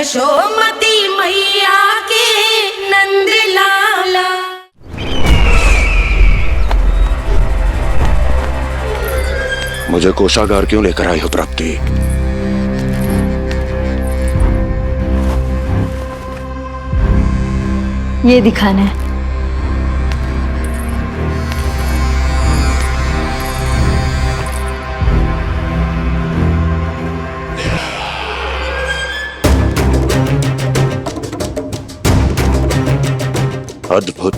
यशोमती मैया के नंद लाला। मुझे कोषागार क्यों लेकर आई हो प्राप्ति? ये दिखाना है। अद्भुत।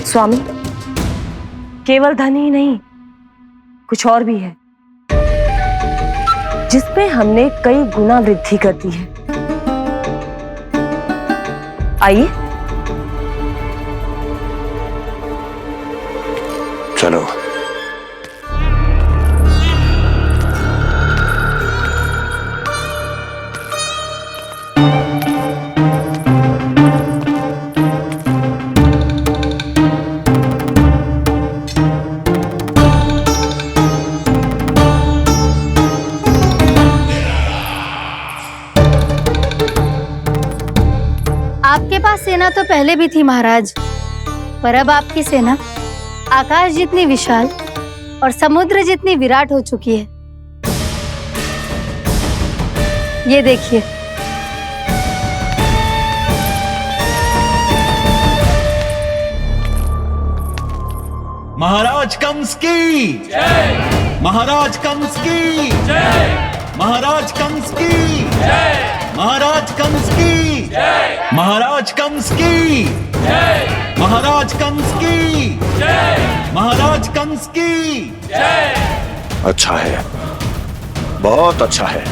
स्वामी, केवल धन ही नहीं, कुछ और भी है जिसमें हमने कई गुना वृद्धि कर दी है। आइए चलो। आपके पास सेना तो पहले भी थी महाराज, पर अब आपकी सेना आकाश जितनी विशाल और समुद्र जितनी विराट हो चुकी है। ये देखिए। महाराज कंस की जय। महाराज कंस की जय। महाराज कंस की जय। महाराज कंस की जय। महाराज कंस की जय। महाराज कंस की जय। महाराज कंस की जय। अच्छा है, बहुत अच्छा है।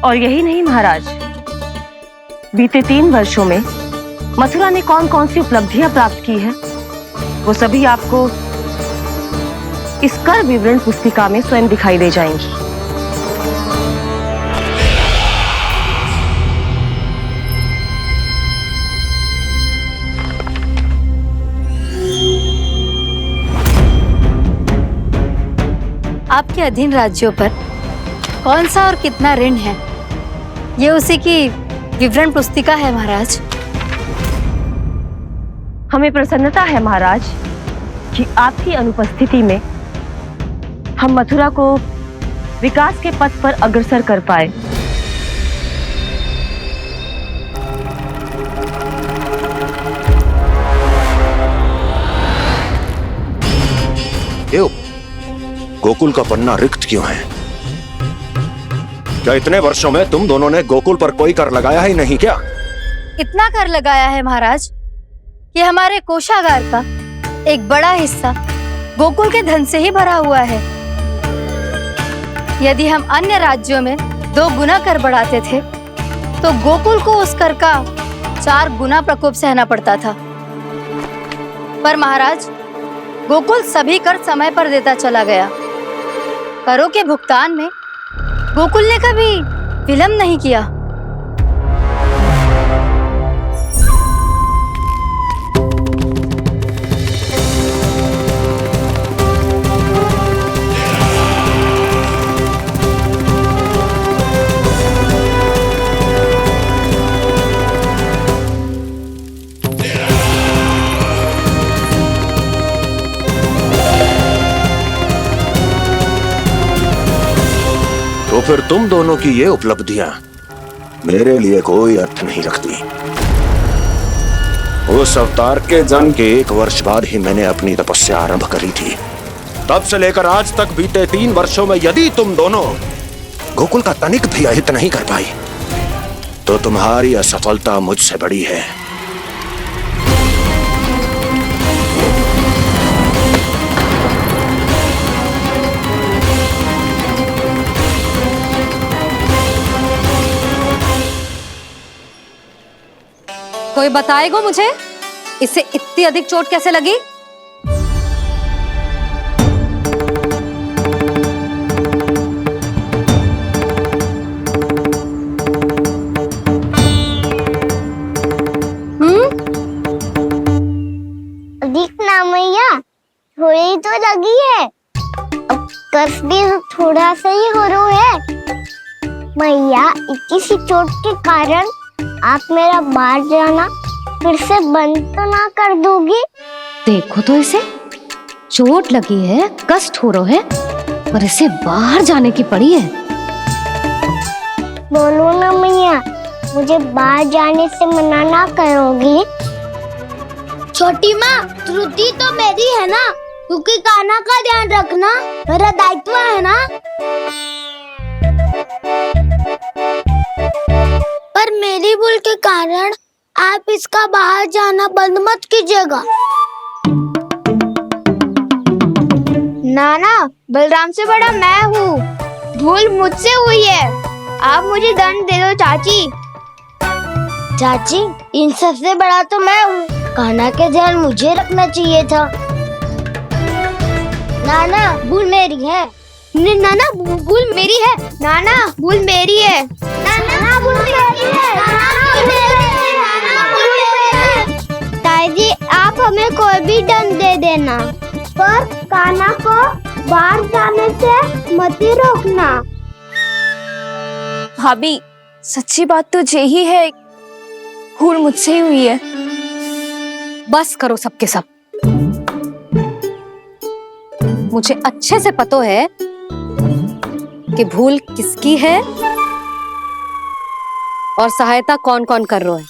और यही नहीं महाराज, बीते 3 वर्षों में मथुरा ने कौन कौन सी उपलब्धियां प्राप्त की है, वो सभी आपको इस कर विवरण पुस्तिका में स्वयं दिखाई दे जाएंगी। आपके अधीन राज्यों पर कौन सा और कितना ऋण है, ये उसी की विवरण पुस्तिका है महाराज। हमें प्रसन्नता है महाराज कि आपकी अनुपस्थिति में हम मथुरा को विकास के पथ पर अग्रसर कर पाए। क्यों? गोकुल का पन्ना रिक्त क्यों है? क्या इतने वर्षों में तुम दोनों ने गोकुल पर कोई कर लगाया ही नहीं क्या? इतना कर लगाया है महाराज कि हमारे कोषागार का एक बड़ा हिस्सा गोकुल के धन से ही भरा हुआ है। यदि हम अन्य राज्यों में 2 गुना कर बढ़ाते थे, तो गोकुल को उस कर का 4 गुना प्रकोप सहना पड़ता था। पर महाराज, गोकुल सभी कर समय पर देता चला गया। करों के भुगतान में गोकुल ने कभी विलंब नहीं किया। तो फिर तुम दोनों की ये उपलब्धियां मेरे लिए कोई अर्थ नहीं रखती। उस अवतार के जन्म के 1 वर्ष बाद ही मैंने अपनी तपस्या आरंभ करी थी। तब से लेकर आज तक बीते 3 वर्षों में यदि तुम दोनों गोकुल का तनिक भी अहित नहीं कर पाई, तो तुम्हारी असफलता मुझसे बड़ी है। कोई बताएगा मुझे, इसे इतनी अधिक चोट कैसे लगी? अधिक ना मैया, थोड़ी तो लगी है। अब कर्स भी थोड़ा सा ही हो रहा है। मैया, इतनी सी चोट के कारण आप मेरा बाहर जाना फिर से बंद तो ना कर दोगी? देखो तो इसे, चोट लगी है, कष्ट हो रहा है और इसे बाहर जाने की पड़ी है। बोलो ना मैया, मुझे बाहर जाने से मना ना करोगी? छोटी माँ, त्रुटि तो मेरी है ना, क्योंकि कान्हा का ध्यान रखना मेरा दायित्व है ना। पर मेरी भूल के कारण आप इसका बाहर जाना बंद मत कीजिएगा। नाना, बलराम से बड़ा मैं हूँ, भूल मुझसे हुई है, आप मुझे दंड दे दो चाची। चाची, इन सबसे बड़ा तो मैं हूँ, कान्हा के ध्यान मुझे रखना चाहिए था। नाना, भूल मेरी है। नाना, भूल मेरी है। नाना, भूल मेरी है। नाना, भूल मेरी है। नाना, भूल मेरी है। नाना, भूल मेरी है। ताई जी, आप हमें कोई भी दंड दे देना, पर कान्हा को बाहर जाने से मत ही रोकना। भाभी, सच्ची बात तो यही है, भूल मुझसे ही हुई है। बस करो सबके सब। मुझे अच्छे से पता है कि भूल किसकी है और सहायता कौन कौन कर रहा है।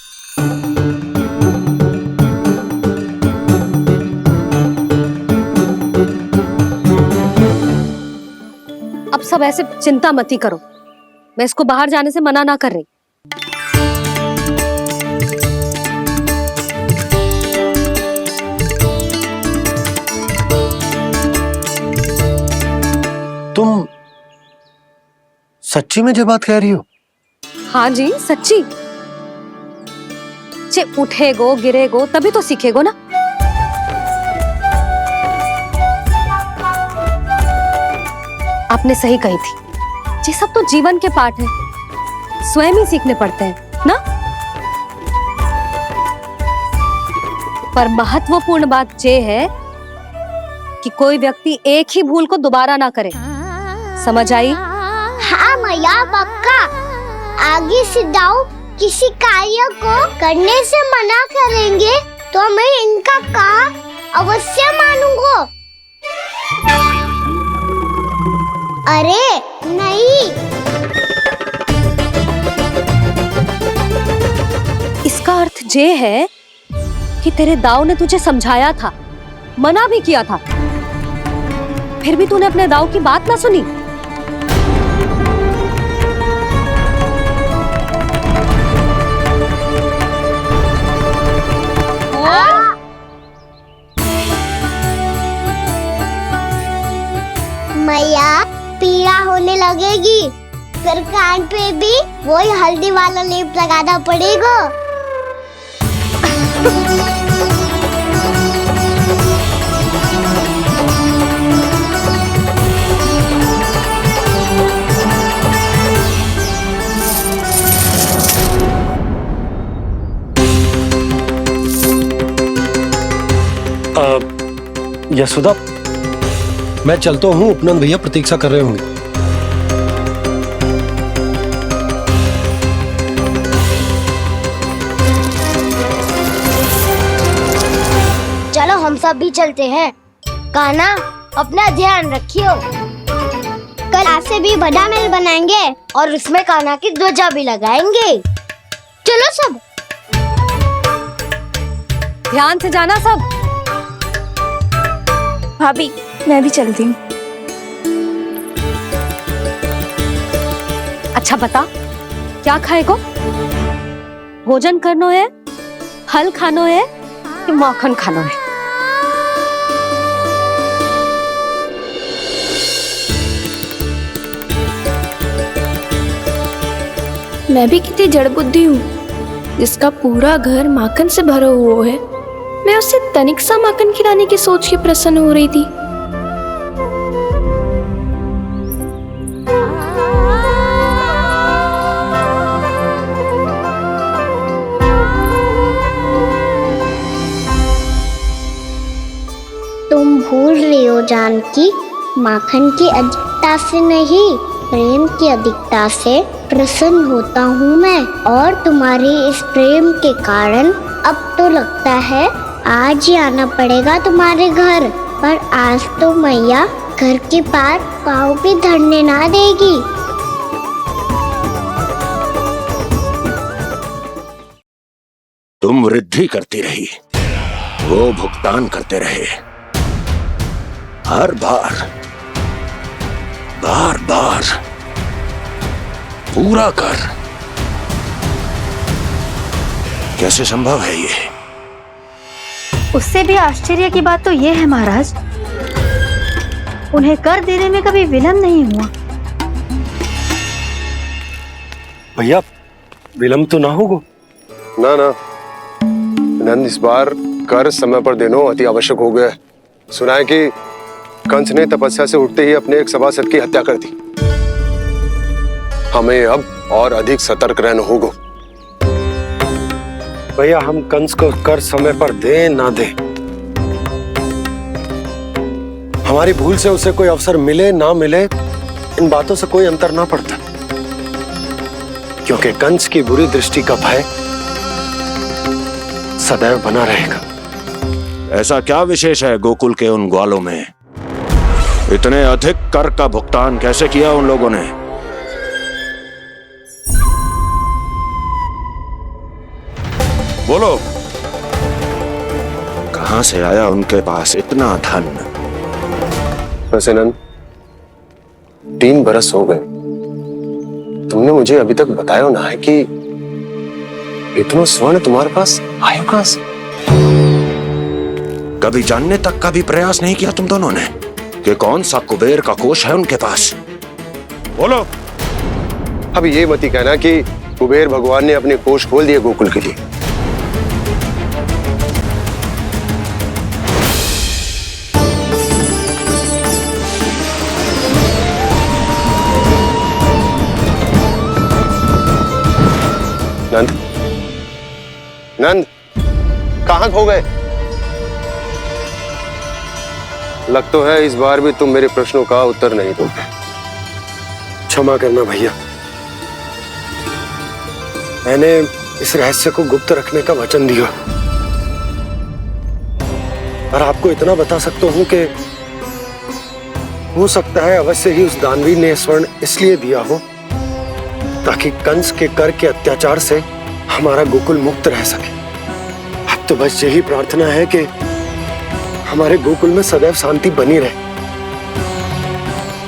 अब सब ऐसे चिंता मत ही करो, मैं इसको बाहर जाने से मना ना कर रही। तुम सच्ची में ये बात कह रही हो? हाँ जी, सच्ची। चे उठेगो गिरेगो तभी तो सीखेगो ना। आपने सही कही थी, ये सब तो जीवन के पाठ है, स्वयं ही सीखने पड़ते हैं ना। पर महत्वपूर्ण बात ये है कि कोई व्यक्ति एक ही भूल को दोबारा ना करे, समझ आई? हाँ मैया, पक्का। आगे से दाऊ किसी कार्य को करने से मना करेंगे तो मैं इनका कहा अवश्य मानूंगा। अरे नहीं, इसका अर्थ ये है कि तेरे दाऊ ने तुझे समझाया था, मना भी किया था, फिर भी तूने अपने दाऊ की बात ना सुनी। मैया, पीड़ा होने लगेगी, फिर कान पे भी वही हल्दी वाला लेप लगाना पड़ेगा। यशोदा, मैं चलता हूँ, उपनंद भैया प्रतीक्षा कर रहे होंगे। चलो हम सब भी चलते हैं। कान्हा, अपना ध्यान रखियो। कल आपसे भी बड़ा महल बनाएंगे और उसमें कान्हा की ध्वजा भी लगाएंगे। चलो सब। ध्यान से जाना सब। भाभी, मैं भी चलती हूँ। अच्छा बता, क्या खाएगो? भोजन करनो है, फल खानो है कि माखन खानो है? मैं भी कितनी जड़ बुद्धि हूँ, जिसका पूरा घर माखन से भरा हुआ है। मैं उससे तनिक सा माखन खिलाने की सोच के प्रसन्न हो रही थी। तुम भूल रही हो जानकी, माखन की अधिकता से नहीं, प्रेम की अधिकता से प्रसन्न होता हूँ मैं। और तुम्हारे इस प्रेम के कारण अब तो लगता है आज ही आना पड़ेगा तुम्हारे घर। पर आज तो मैया घर के पार पाँव भी धरने ना देगी। तुम वृद्धि करती रही, वो भुगतान करते रहे। हर बार बार बार पूरा कर। कैसे संभव है ये? उससे भी आश्चर्य की बात तो ये है महाराज, उन्हें कर देने में कभी विलम्ब नहीं हुआ। भैया विलम्ब तो ना होगा? ना ना नंद, इस बार कर समय पर देना अति आवश्यक हो गया है। सुना है कि कंस ने तपस्या से उठते ही अपने एक सभासद की हत्या कर दी। हमें अब और अधिक सतर्क रहना होगा। भैया हम कंस को कर समय पर दे ना दे, हमारी भूल से उसे कोई अवसर मिले ना मिले, इन बातों से कोई अंतर ना पड़ता, क्योंकि कंस की बुरी दृष्टि का भय सदैव बना रहेगा। ऐसा क्या विशेष है गोकुल के उन ग्वालों में? इतने अधिक कर का भुगतान कैसे किया उन लोगों ने? बोलो, कहां से आया उनके पास इतना धन? वैसे नंद, 3 बरस हो गए, तुमने मुझे अभी तक बताया ना है कि इतना स्वर्ण तुम्हारे पास आया कहां से? कभी जानने तक का भी प्रयास नहीं किया तुम दोनों ने कि कौन सा कुबेर का कोष है उनके पास? बोलो। अब ये मत ही कहना कि कुबेर भगवान ने अपने कोष खोल दिए गोकुल के लिए। नंद, नंद, कहां खो गए? लग तो है इस बार भी तुम मेरे प्रश्नों का उत्तर नहीं दोगे। क्षमा करना भैया, मैंने इस रहस्य को गुप्त रखने का वचन दिया, और आपको इतना बता सकता हूं कि हो सकता है अवश्य ही उस दानवीर ने स्वर्ण इसलिए दिया हो ताकि कंस के कर के अत्याचार से हमारा गोकुल मुक्त रह सके। अब तो बस यही प्रार्थना है कि हमारे गोकुल में सदैव शांति बनी रहे,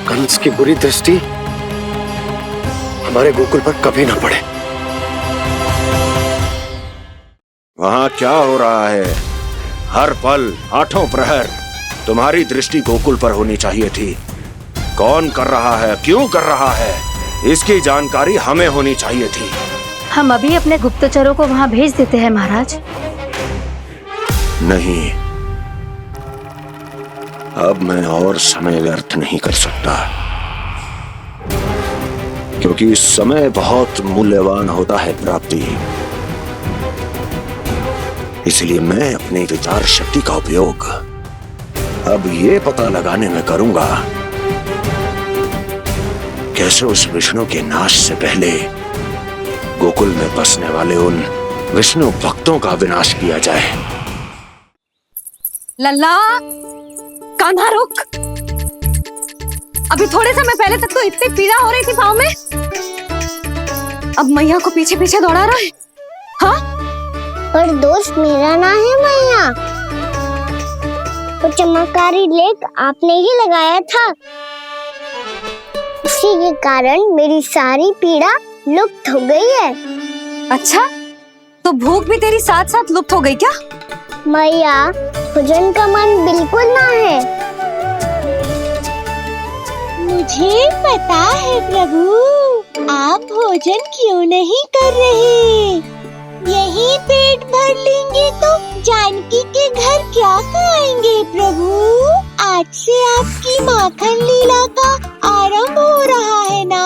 कंस की बुरी दृष्टि हमारे गोकुल पर कभी ना पड़े। वहां क्या हो रहा है? हर पल, आठों प्रहर तुम्हारी दृष्टि गोकुल पर होनी चाहिए थी। कौन कर रहा है, क्यों कर रहा है, इसकी जानकारी हमें होनी चाहिए थी। हम अभी अपने गुप्तचरों को वहां भेज देते हैं महाराज। नहीं, अब मैं और समय व्यर्थ नहीं कर सकता, क्योंकि समय बहुत मूल्यवान होता है प्राप्ति। इसलिए मैं अपनी विचार शक्ति का उपयोग अब ये पता लगाने में करूंगा कैसे उस विष्णु के नाश से पहले गोकुल में बसने वाले उन विष्णु भक्तों का विनाश किया जाए। लल्ला, कान्हा रुक। अभी थोड़े समय पहले तक तो इतनी पीड़ा हो रही थी पाँव में, अब मैया को पीछे पीछे दौड़ा रहा है। हाँ? पर दोष मेरा ना है मैया, वो चमत्कारी लेख आपने ही लगाया था, उसी के कारण मेरी सारी पीड़ा लुप्त हो गई है। अच्छा, तो भूख भी तेरी साथ साथ लुप्त हो गई क्या? मैया, भोजन का मन बिल्कुल ना है। मुझे पता है प्रभु, आप भोजन क्यों नहीं कर रहे। यही पेट भर लेंगे तो जानकी के घर क्या खाएंगे प्रभु। आज से आपकी माखन लीला का आरंभ हो रहा है ना।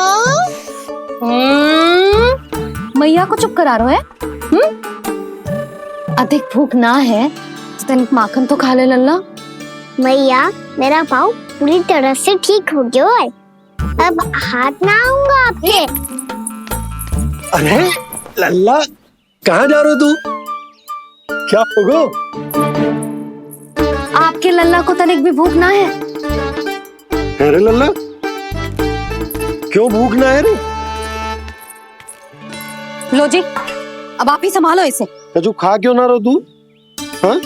मैया को चुप करा रहा है? अधिक भूख ना है तो तनिक माखन तो खा ले लल्ला। मैया, मेरा पाँव पूरी तरह से ठीक हो गया है, अब हाथ ना आऊंगा आपके। अरे लल्ला, कहाँ जा रहे हो तू? क्या होगो? आपके लल्ला को तनिक भी भूख ना है? अरे लल्ला, क्यों भूख ना है रे? लो जी, अब आप ही संभालो इसे। तू खा क्यों ना रहो तू? हाँ?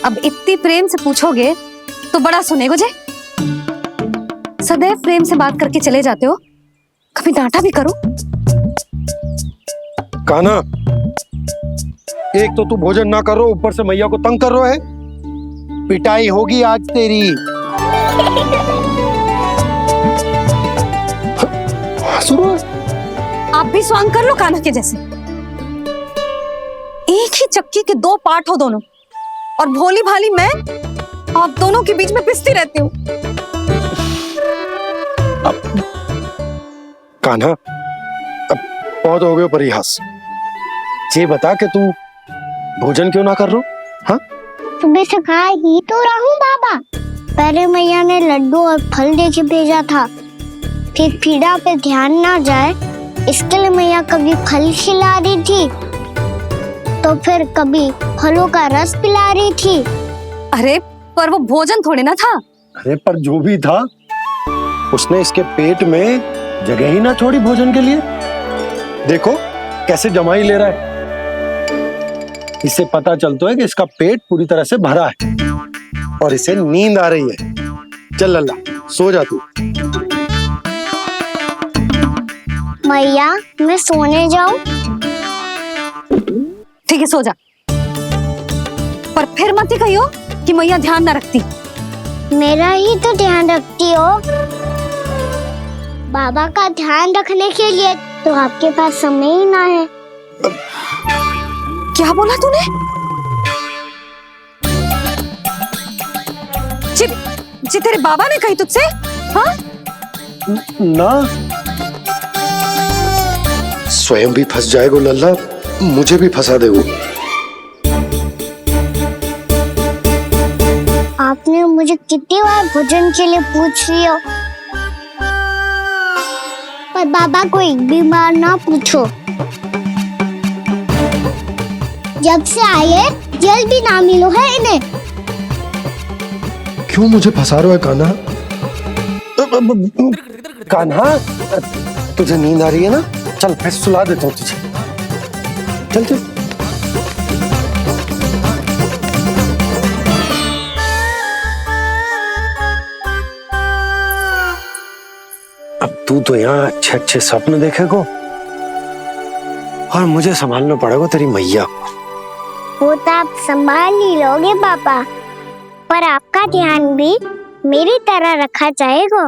अब इतनी प्रेम से पूछोगे तो बड़ा सुनेगो जे। सदैव प्रेम से बात करके चले जाते हो, कभी डांटा भी करो। कान्हा, एक तो तू भोजन ना करो, ऊपर से मैया को तंग कर रहा है। पिटाई होगी आज तेरी। आप भी स्वांग कर लो कान्हा के जैसे। एक ही चक्की के दो पार्ट हो दोनों, और भोली भाली मैं आप दोनों के बीच में पिसती रहती हूँ। कान्हा, अब बहुत हो गए परिहास। ये बता कि तू भोजन क्यों ना कर रो? हाँ? सुबह से खा ही तो रहा हूँ बाबा। पहले मैया ने लड्डू और फल देके भेजा था, फिर पीड़ा पे ध्यान ना जाए इसके लिए मैया कभी फल खिला रही थी, तो फिर कभी फलों का रस पिला रही थी। अरे पर वो भोजन थोड़े ना था। अरे पर जो भी था, उसने इसके पेट में जगह ही ना छोड़ी भोजन के लिए। देखो कैसे जमाई ले रहा है। इससे पता चलता है कि इसका पेट पूरी तरह से भरा है और इसे नींद आ रही है। चल लल्ला, सो जा तू। मैया, मैं सोने जाऊं? ठीक है, सो जा, पर फिर मत ही कहियो कि मैया ध्यान ना रखती। मेरा ही तो ध्यान रखती हो। बाबा का ध्यान रखने के लिए तो आपके पास समय ही ना है। क्या बोला तूने? जी तेरे बाबा ने कही तुझसे? हाँ? ना, स्वयं भी फंस जाएगो लल्ला, मुझे भी फंसा देगो। आपने मुझे कितनी बार भोजन के लिए पूछ लिया, पर बाबा को एक भी बार ना पूछो। जब से आए जल भी ना मिलो है इन्हें। क्यों मुझे फंसा रहा है कान्हा? कान्हा, तुझे नींद आ रही है ना? चल मैं सुला देता हूँ तुझे। चल चल। अब तू तो यहाँ अच्छे अच्छे सपने देखेगो और मुझे संभालना पड़ेगा तेरी मैया को। वो तो आप संभाल ही लोगे पापा, पर आपका ध्यान भी मेरी तरह रखा जाएगा।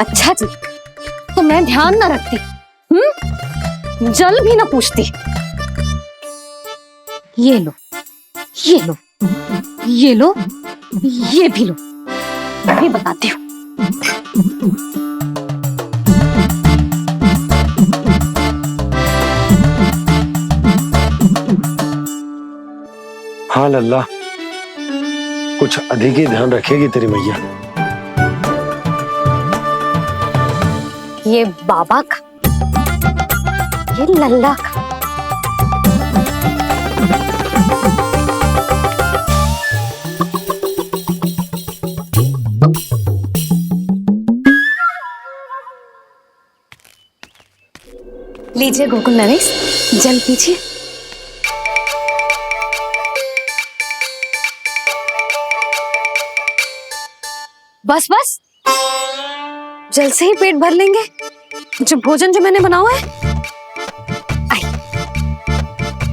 अच्छा जी, तो मैं ध्यान ना रखती, जल भी ना पूछती। ये लो, ये लो, ये लो, ये भी लो, मैं भी बताती हूँ। हाँ लल्ला, कुछ अधिक ही ध्यान रखेगी तेरी मैया। ये बाबा का, ये लल्ला का। लीजिए गोकुल नरेश, जल पीजिए। बस बस, जल से ही पेट भर लेंगे। जो भोजन जो मैंने बनाया है।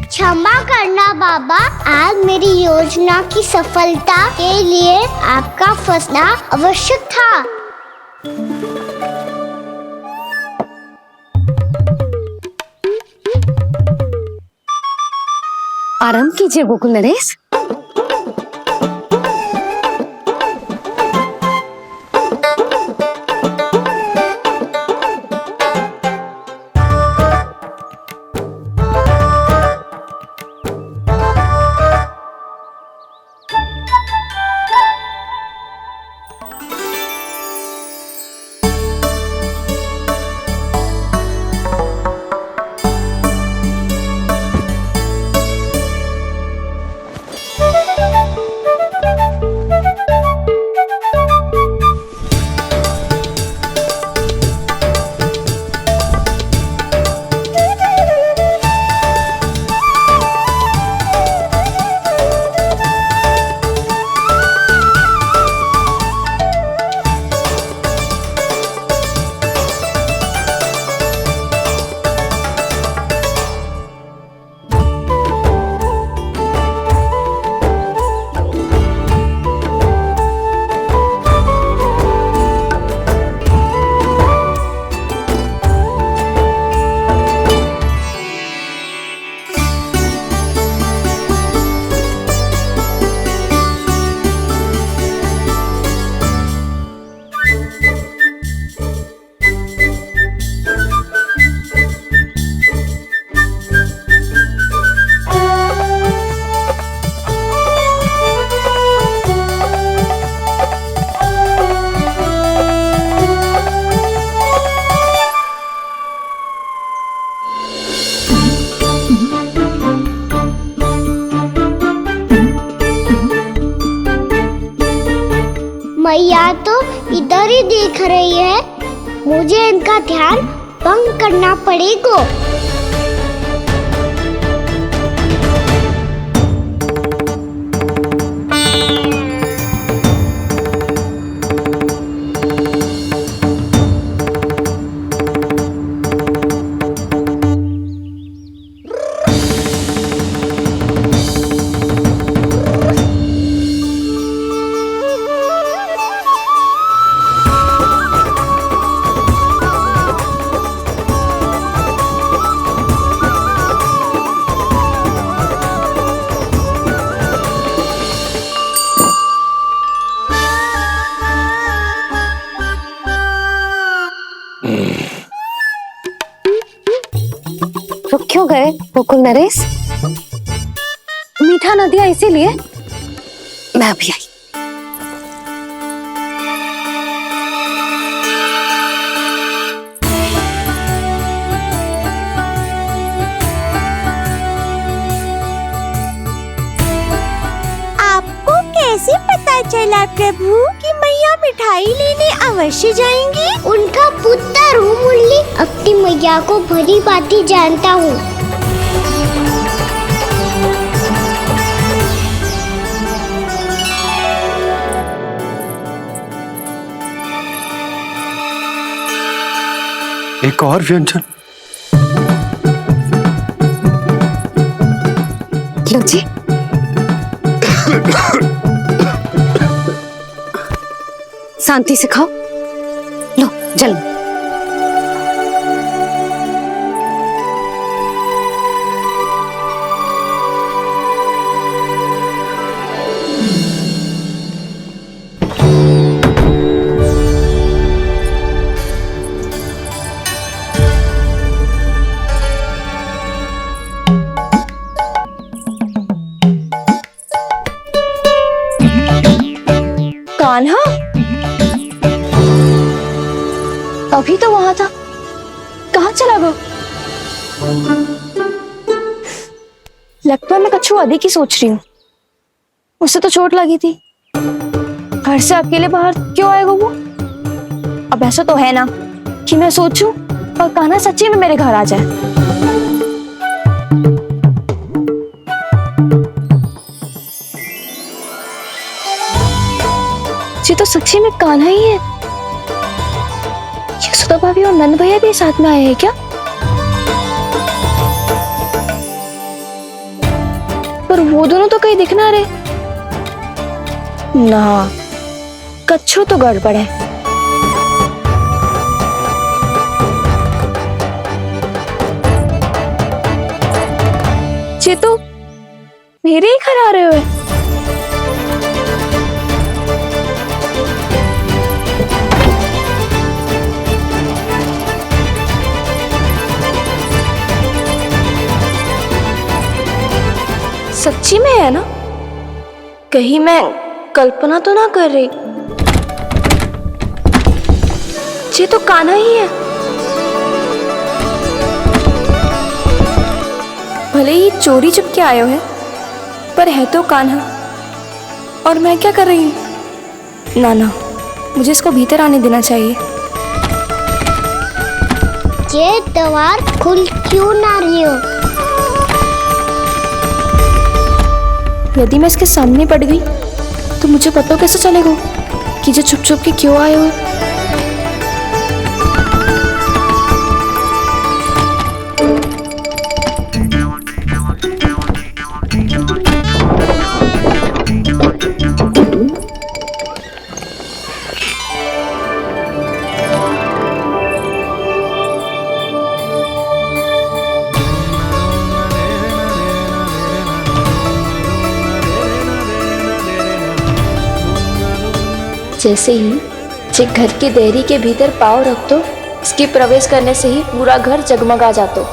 क्षमा करना बाबा, आज मेरी योजना की सफलता के लिए आपका फंसना आवश्यक था। आराम कीजिए गोकुल नरेश। मैया तो इधर ही देख रही है, मुझे इनका ध्यान भंग करना पड़ेगा। रुक क्यों गए गोकुल नरेश? मीठा न दिया इसीलिए? मैं अभी आई। आपको कैसे पता चला प्रभु कि मैया मिठाई लेने अवश्य जाएंगी? उनका पुत्र हूँ मुरली, अपनी मैया को भली भांति जानता हूँ। एक और व्यंजन। लो जी। शांति से खाओ। लो जल। कान्हा अभी तो वहां था, कहाँ चला गया? लगता है मैं कच्छू आदि की सोच रही हूँ। उससे तो चोट लगी थी, घर से अकेले बाहर क्यों आएगा वो? अब ऐसा तो है ना कि मैं सोचूं और कान्हा सच्ची में मेरे घर आ जाए। ये तो सच्ची में कान्हा ही है। यशोदा भाभी और नंद भैया भी साथ में आए हैं क्या? पर वो दोनों तो कहीं दिख ना रहे। ना, कच्छू तो गड़बड़ है। ये तो मेरे ही घर आ रहे हुए। सच्ची में है ना? कहीं मैं कल्पना तो ना कर रही? ये तो कान्हा ही है। भले ही चोरी चुपके आए हैं, पर है तो कान्हा। और मैं क्या कर रही हूँ? ना ना, मुझे इसको भीतर आने देना चाहिए। ये द्वार खुल क्यों ना रही हो? यदि मैं इसके सामने पड़ गई तो मुझे पता कैसे चलेगा कि जो छुप छुप के क्यों आए हो? जे घर की देहरी के भीतर पाँव रख दो, इसके प्रवेश करने से ही पूरा घर जगमगा जातो।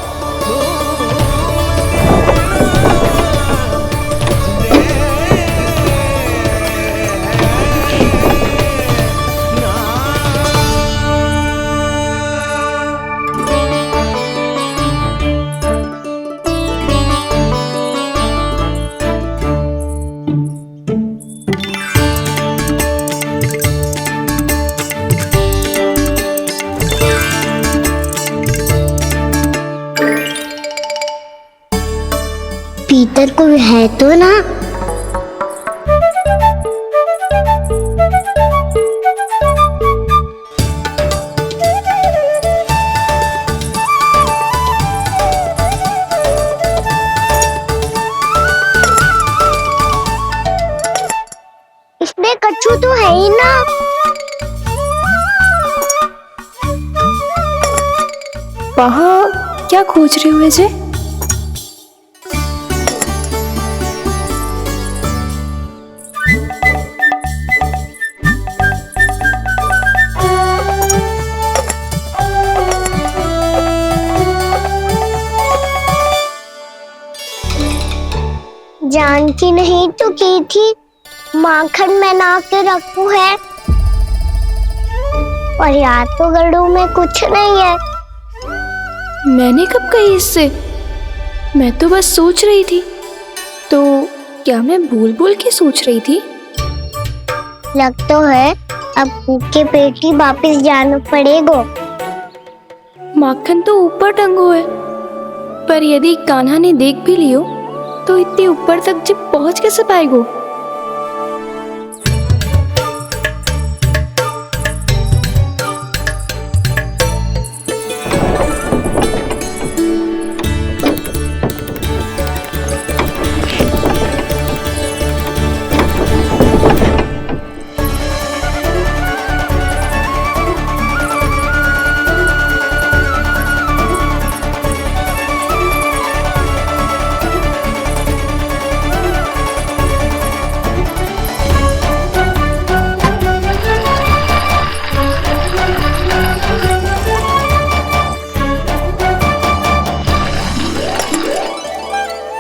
भीतर कोई है तो ना? इसमें कछू तो है ही ना। वहाँ क्या खोज रहे हुए जे? जानकी नहीं तो की थी माखन में ना के रखू है, और याद तो गड़ू में कुछ नहीं है। मैंने कब कही इससे? मैं तो बस सोच रही थी। तो क्या मैं भूल भूल के सोच रही थी? लग तो है अब भूखे पेट ही वापिस जाना पड़ेगा। माखन तो ऊपर टंगो है, पर यदि कान्हा ने देख भी लियो तो इतने ऊपर तक जब पहुंच कैसे पाएगो?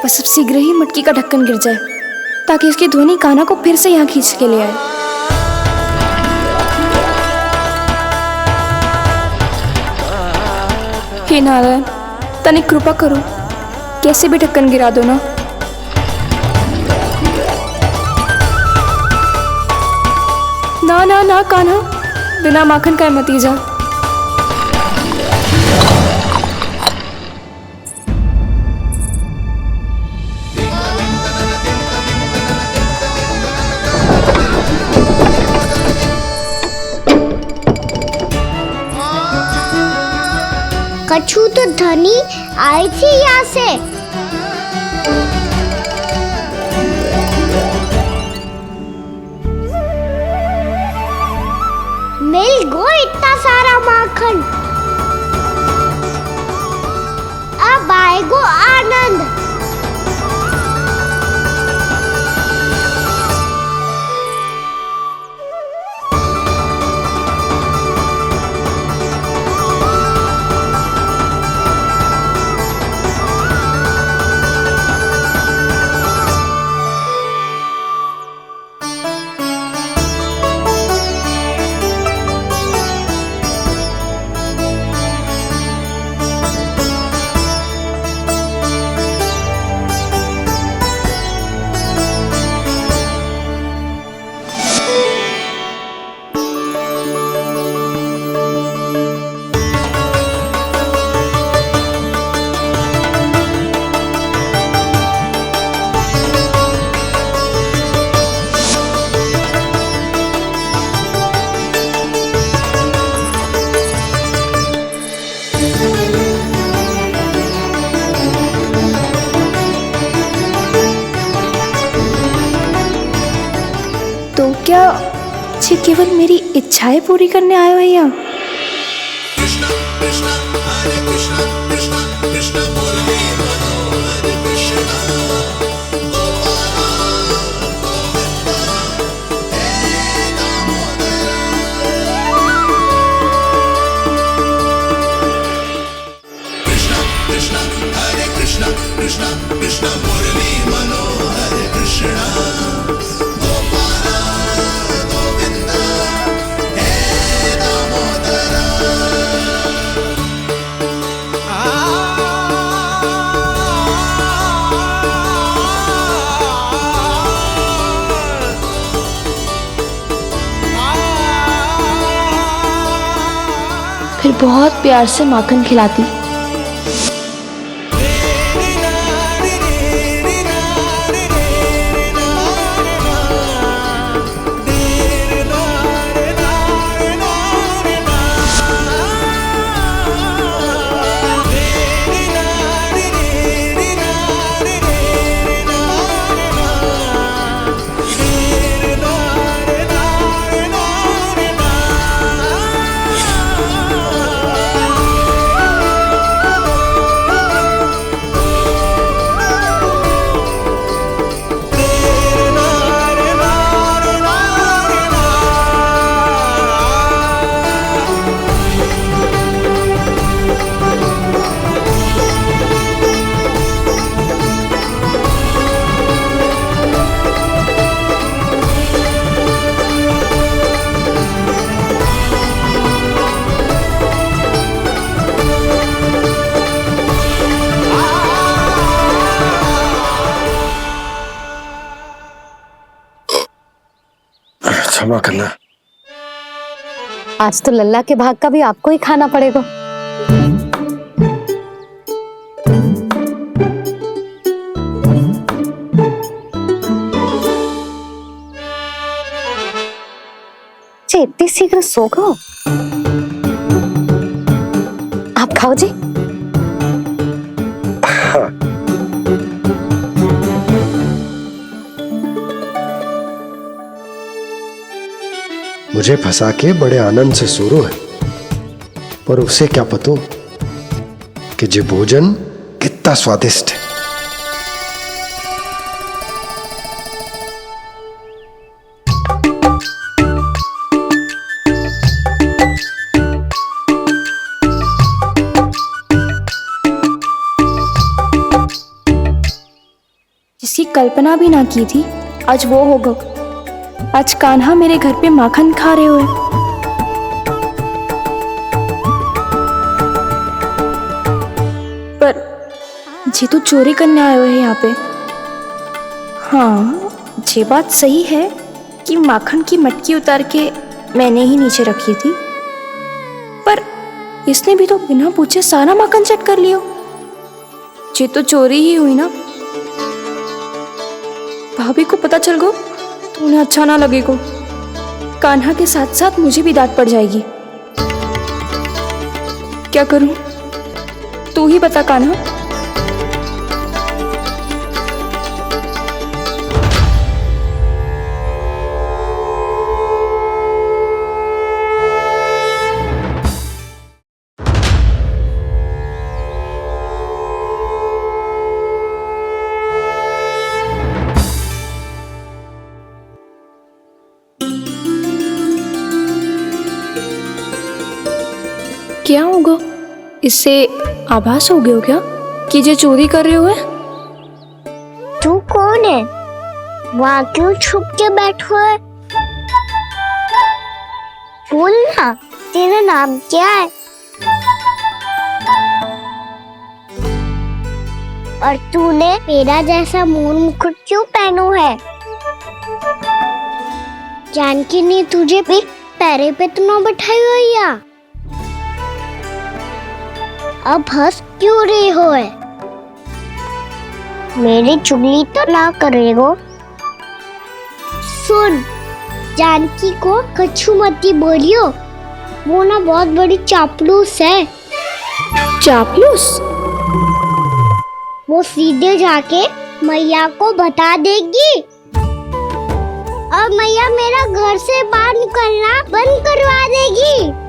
बस अब शीघ्र ही मटकी का ढक्कन गिर जाए ताकि उसकी ध्वनि कान्हा को फिर से यहाँ खींच के ले आए। हे नारायण, तनिक कृपा करो, कैसे भी ढक्कन गिरा दो ना। ना ना ना कान्हा, बिना माखन का मत ही जा। कछू तो धनी आई थी यहाँ से। मिल गो इतना सारा माखन, अब आएगो आनंद। तो क्या ये केवल मेरी इच्छाएं पूरी करने आए हो यहाँ? फिर बहुत प्यार से माखन खिलाती। क्षमा करना। आज तो लल्ला के भाग का भी आपको ही खाना पड़ेगा। इतनी शीघ्र सो गो? आप खाओ जी। हाँ। मुझे फंसा के बड़े आनंद से सोरो है, पर उसे क्या पतो कि ये भोजन कितना स्वादिष्ट है। जिसकी कल्पना भी ना की थी आज वो होगा। आज कान्हा मेरे घर पे माखन खा रहे हुए। पर जी तो चोरी करने आए हुए हैं यहाँ पे। हाँ, ये बात सही है कि माखन की मटकी उतार के मैंने ही नीचे रखी थी, पर इसने भी तो बिना पूछे सारा माखन चट कर लिया। ये तो चोरी ही हुई ना। भाभी को पता चल गो तो उन्हें अच्छा ना लगेगा। कान्हा के साथ साथ मुझे भी डांट पड़ जाएगी। क्या करूं? तू ही बता कान्हा। क्या होगा? इससे आभास हो गया क्या कि ये चोरी कर रहे हो? तू कौन है? वहाँ क्यों छुप के बैठो है? बोल ना, तेरा नाम क्या है? और तूने मेरा जैसा मोर मुकुट क्यों पहनो है? जानकी ने तुझे भी पैरे पे तो ना बैठाई हुई है। अब हंस क्यों रही हो है? मेरी चुगली तो ना करेगो। सुन, जानकी को कछु मती बोलियो, वो ना बहुत बड़ी चापलूस है। चापलूस? वो सीधे जाके मैया को बता देगी और मैया मेरा घर से बाहर निकलना बंद करवा देगी।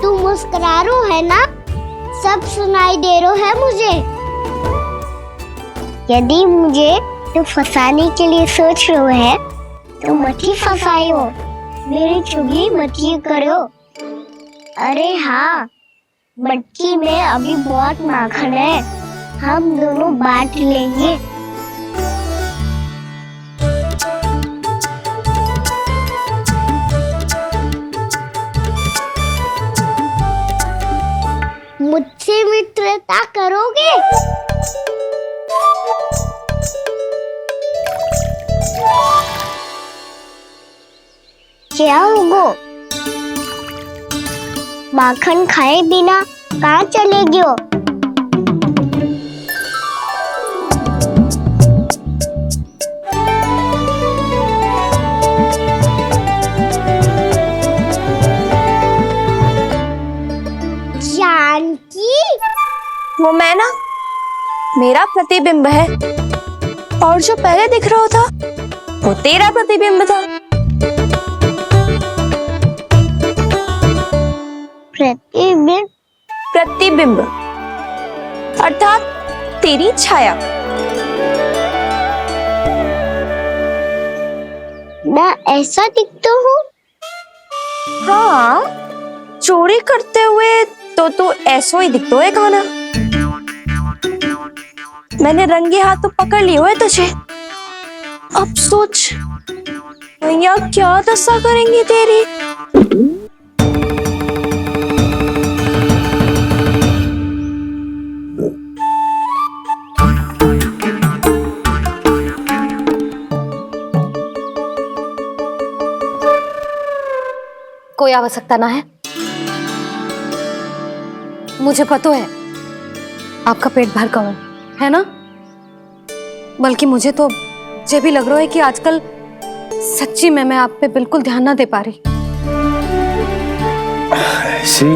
तू मुस्कुरा रो है ना? सब सुनाई दे रो है मुझे। यदि मुझे तो फंसाने के लिए सोच रहे हो है तो मत ही फंसायो, मेरी चुगली मत ही करो। अरे हाँ, मटकी में अभी बहुत माखन है, हम दोनों बांट लेंगे। मुझसे मित्रता करोगे? क्या होगो? माखन खाए बिना कहाँ चलेगी हो? जानकी, वो मैं ना, मेरा प्रतिबिंब है, और जो पहले दिख रहा था वो तेरा प्रतिबिंब था। प्रतिबिंब? प्रतिबिंब अर्थात तेरी छाया। मैं ऐसा दिखता हूँ? हाँ, चोरी करते हुए तो तू ऐसो ही दिखतो है खाना। मैंने रंगे हाथ तो पकड़ लिए हुए तुझे। अब सोच भैया क्या दशा करेंगी तेरी। कोई आवश्यकता ना है। मुझे पता है आपका पेट भर गया है ना, बल्कि मुझे तो ये भी लग रहा है कि आजकल सच्ची में मैं आप पे बिल्कुल ध्यान ना दे पा रही। ऐसी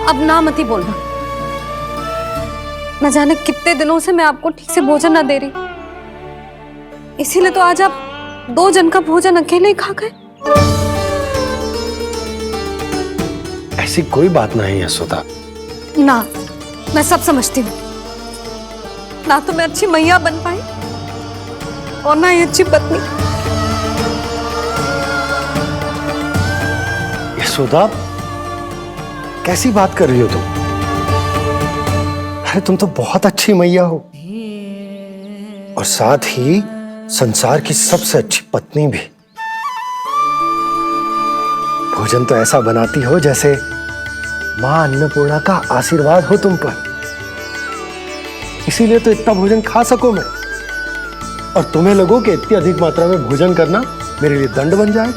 अब ना मत ही बोलना। न जाने कितने दिनों से मैं आपको ठीक से भोजन ना दे रही, इसीलिए तो आज आप 2 जन का भोजन अकेले ही खा गए। ऐसी कोई बात नहीं है सुधा। ना, मैं सब समझती हूँ। ना तो मैं अच्छी मैया बन पाई और ना ही अच्छी पत्नी। यशोदा, कैसी बात कर रही हो तुम? अरे तुम तो बहुत अच्छी मैया हो, और साथ ही संसार की सबसे अच्छी पत्नी भी। भोजन तो ऐसा बनाती हो जैसे मां अन्नपूर्णा का आशीर्वाद हो तुम पर। इसीलिए तो इतना भोजन खा सको मैं, और तुम्हें लगो कि इतनी अधिक मात्रा में भोजन करना मेरे लिए दंड बन जाए।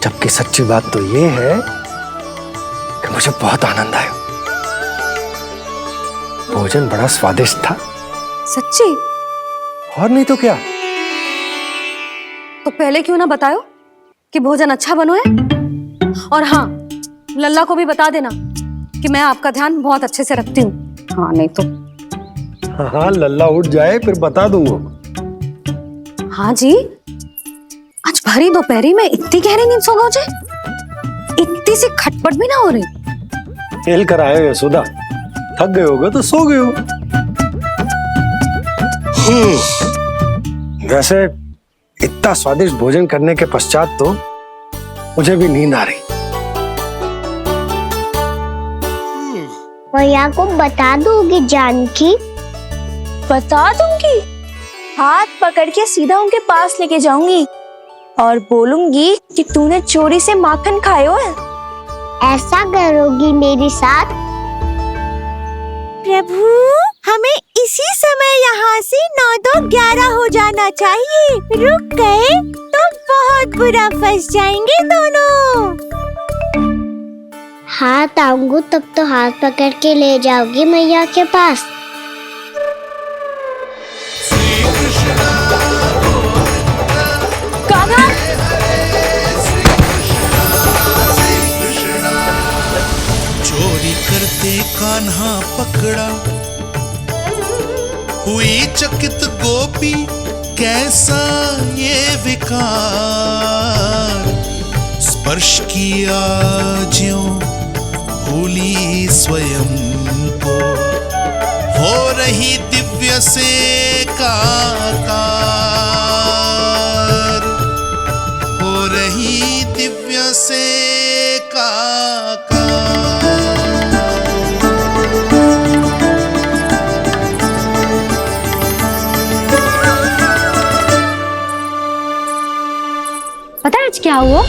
जबकि सच्ची बात तो ये है कि मुझे बहुत आनंद आया। भोजन बड़ा स्वादिष्ट था। सच्ची? और नहीं तो क्या। तो पहले क्यों ना बताओ कि भोजन अच्छा बनो है। और हाँ, लल्ला को भी बता देना कि मैं आपका ध्यान बहुत अच्छे से रखती हूँ। हाँ नहीं तो। हाँ, लल्ला उठ जाए फिर बता दूंगा। हाँ जी, आज भरी दोपहरी में इतनी गहरी नींद सो गए, इतनी सी खटपट भी ना हो रही। खेल कर आए हो यशोदा, थक गए होगे तो सो गए हो। वैसे इतना स्वादिष्ट भोजन करने के पश्चात तो मुझे भी नींद आ रही। भैया को बता दोगी जानकी? बता दूंगी। हाथ पकड़ के सीधा उनके पास लेके जाऊंगी और बोलूंगी कि तूने चोरी से माखन खाया है। ऐसा करोगी मेरे साथ? प्रभु, हमें इसी समय यहाँ से 9-2-11 हो जाना चाहिए। रुक गए तो बहुत बुरा फंस जाएंगे दोनों। हाथ आऊंगी तब तो हाथ पकड़ के ले जाओगी मैया के पास। कान्हा, चोरी करते कान्हा पकड़ा, हुई चकित गोपी कैसा ये विकार। स्पर्श किया ज्यों भूली स्वयं को, हो रही दिव्य से काकार, हो रही दिव्य से काकार। क्या हुआ?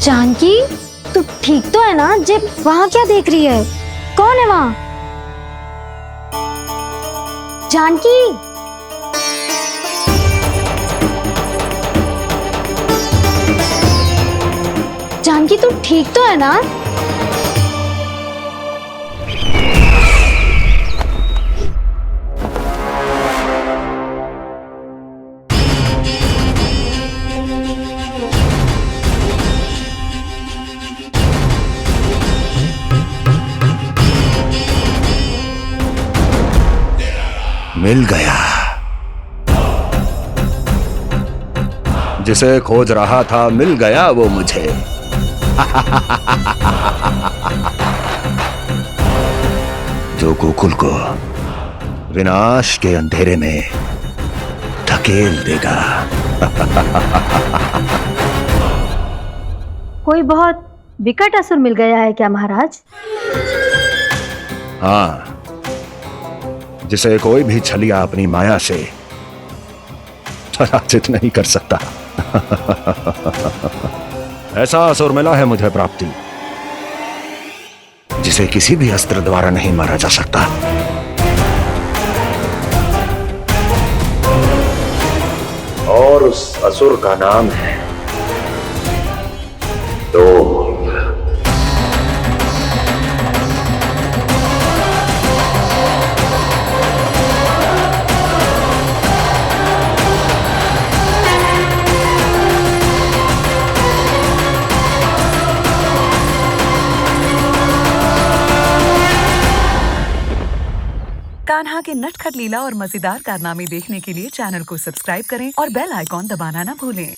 जानकी, तू ठीक तो है ना? जिप वहाँ क्या देख रही है? कौन है वहाँ? जानकी, जानकी तू ठीक तो है ना? मिल गया। जिसे खोज रहा था मिल गया वो मुझे। जो गोकुल को विनाश के अंधेरे में धकेल देगा। कोई बहुत विकट असुर मिल गया है क्या महाराज? हाँ, जिसे कोई भी छलिया अपनी माया से पराजित नहीं कर सकता। ऐसा असुर मिला है मुझे प्राप्ति, जिसे किसी भी अस्त्र द्वारा नहीं मारा जा सकता। और उस असुर का नाम है डोल। कान्हा के नटखट लीला और मजेदार कारनामे देखने के लिए चैनल को सब्सक्राइब करें और बेल आइकॉन दबाना ना भूलें।